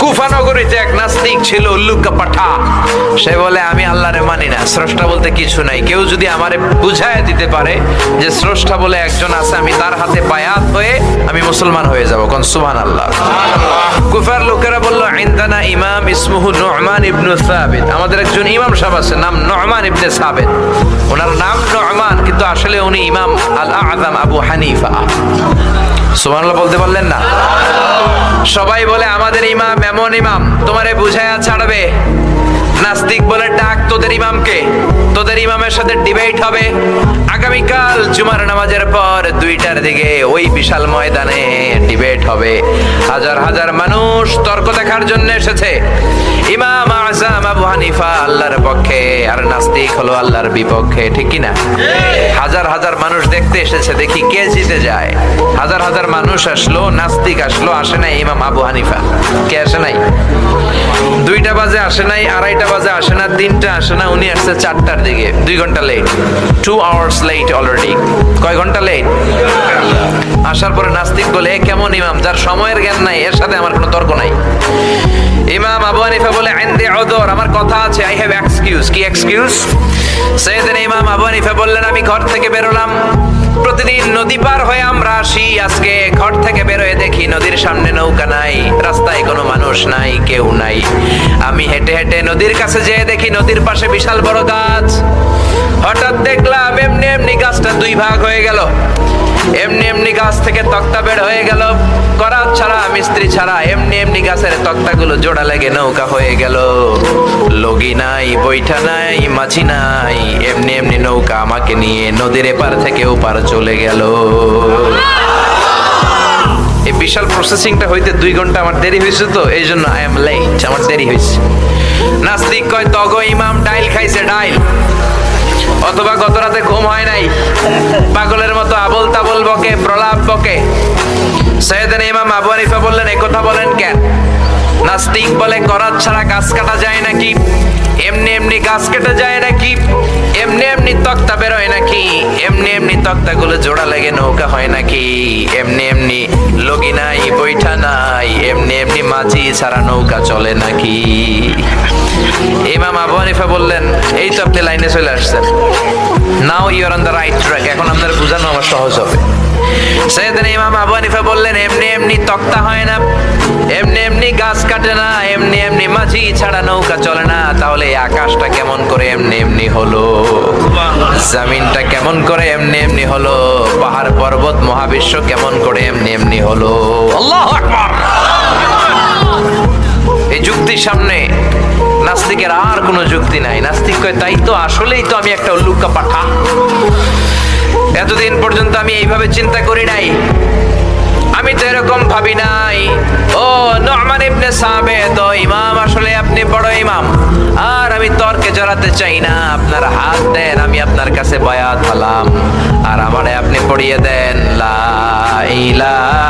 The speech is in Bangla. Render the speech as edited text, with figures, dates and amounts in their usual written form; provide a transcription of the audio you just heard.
কুফা নগরীতে এক নাস্তিক ছিল, উল্লুকা পাঠা। সে বলে আমি আল্লাহরে মানি না, স্রষ্টা বলতে কিছু নাই। কেউ যদি আমারে বুঝায় দিতে পারে যে স্রষ্টা বলে একজন আছে, আমি তার হাতে বায়াত হয়ে আমি মুসলমান হয়ে যাব। কোন সুবহানাল্লাহ। কুফার লোকেরা বলল, ইনদানা ইমাম ইসমুহু নু'মান ইবনে সাবিত। আমাদের একজন ইমাম সাহেব আছে, নাম নু'মান ইবনে সাবিত। ওনার নাম নু'মান, কিন্তু আসলে উনি ইমাম আল আযম আবু হানিফা। সুবহানাল্লাহ বলতে পারলেন না? সবাই বলে আমাদের ইমাম এমন ইমাম তোমারে বুঝায়া ছাড়বে। নাস্তিক বলে, ডাক তোদের ইমামকে, তোদের ইমামের সাথে ডিবেট হবে আগামীকাল জুমার নামাজের পর 2টার দিকে ওই বিশাল ময়দানে ডিবেট হবে। হাজার হাজার মানুষ তর্ক দেখার জন্য এসেছে। ইমাম আযম আবু হানিফা আল্লাহর পক্ষে, আর নাস্তিক হলো আল্লাহর বিপক্ষে, ঠিক কি না? হাজার হাজার মানুষ দেখতে এসেছে, দেখি কে জিতে যায়। হাজার হাজার মানুষ আসলো, নাস্তিক আসলো, আসে নাই ইমাম আবু হানিফা। কে আসে নাই? 2টা বাজে আসে নাই, 2:30 বাজে আসে না, 3টা আসে না, উনি আসছে 4টার দিকে। 2 ঘন্টা লেট, 2 hours লেট অলরেডি। কয় ঘন্টা লেট? আসার পরে নাস্তিক বলে, এ কেমন ইমাম যার সময়ের জ্ঞান নাই, এর সাথে আমার কোনো তর্ক নাই। ইমাম আবু হানিফা বলে, ইনদি উযর, আমার কথা আছে, আই হ্যাভ এক্সকিউজ। কি এক্সকিউজ? সাইয়েদনা ইমাম আবু হানিফা বললেন, আমি ঘর থেকে বেরোলাম, প্রতিদিন নদী পার হয়ে আমরা আসি। আজকে ঘর থেকে বেরোয় দেখি নদীর সামনে নৌকা নাই, রাস্তায় কোনো মানুষ নাই, কেউ নাই। আমি হেঁটে হেঁটে নদীর কাছে যেয়ে দেখি নদীর পাশে বিশাল বড় গাছ। হঠাৎ দেখলাম এমনি এমনি গাছটা 2 ভাগ হয়ে গেল। এমনি এমনি গাছ থেকে তক্তা বের হয়ে গেল, করাত ছাড়া, মিস্ত্রি ছাড়া। এমনি এমনি গাছের তক্তাগুলো জোড়া লেগে নৌকা হয়ে গেল। লগি নাই, বৈঠা নাই, মাঝি নাই, এমনি এমনি নৌকা আমাকে নিয়ে নদীর এপার থেকে ওপার চলে গেল। এই বিশাল প্রসেসিংটা হইতে 2 ঘন্টা আমার দেরি হয়েছে, তো এই জন্য আই এম লেট, আমার দেরি হয়েছে। নাস্তিক কয়, তগো ইমাম ডাইল খাইছে, ডাইল। অথবা গত রাতে ঘুম হয় নাই, পাগলের মতো আবল তাবল বকে, প্রলাপ বকে। সাইয়েদনা ইমাম আবু হানিফা বললেন, এই কথা বলেন কেন? নাস্তিক বলে, করাত ছাড়া গাছ কাটা যায় নাকি? এমনি এমনি গাছ কেটে যায় নাকি? এমনি এমনি তক্তা বেরোয় নাকি? এমনি এমনি তক্তাগুলো জোড়া লেগে নৌকা হয় নাকি? এমনি এমনি লগি নাই, বৈঠা নাই, এমনি এমনি মাঝি ছাড়া নৌকা চলে নাকি? ইমাম আবু হানিফা বললেন, এই তো আপনি লাইনে চলে আসছেন, now you are on the right track, এখন আপনার বোঝানো আমার সহজ হবে। সাইয়েদনা ইমাম আবু হানিফা বললেন, এমনি এমনি তক্তা হয় না, এমনি এমনি গাছ কাটে না, এমনি এমনি মাঝি ছাড়া নৌকা চলে না। তাহলে এই আকাশটা কেমন করে এমনি এমনি হলো? জমিনটা কেমন করে এমনি এমনি হলো? পাহাড় পর্বত মহাবিশ্ব কেমন করে এমনি এমনি হলো? আল্লাহু আকবার। এই যুক্তির সামনে নাস্তিকের আর কোনো যুক্তি নাই। নাস্তিক কয়, তাই তো, আসলেই তো আমি একটা উল্লুকা পাঠা। এতদিন পর্যন্ত আমি এইভাবে চিন্তা করি নাই, আমি তো এরকম ভাবি নাই। ও নু'মান ইবনে সাবিত, ও ইমাম, আসলে আপনি বড় ইমাম, আর আমি তর্কে জড়াতে চাই না। আপনার হাত দেন, আমি আপনার কাছে বায়াত হলাম, আর আমারে আপনি পড়িয়ে দেন লা ইলাহা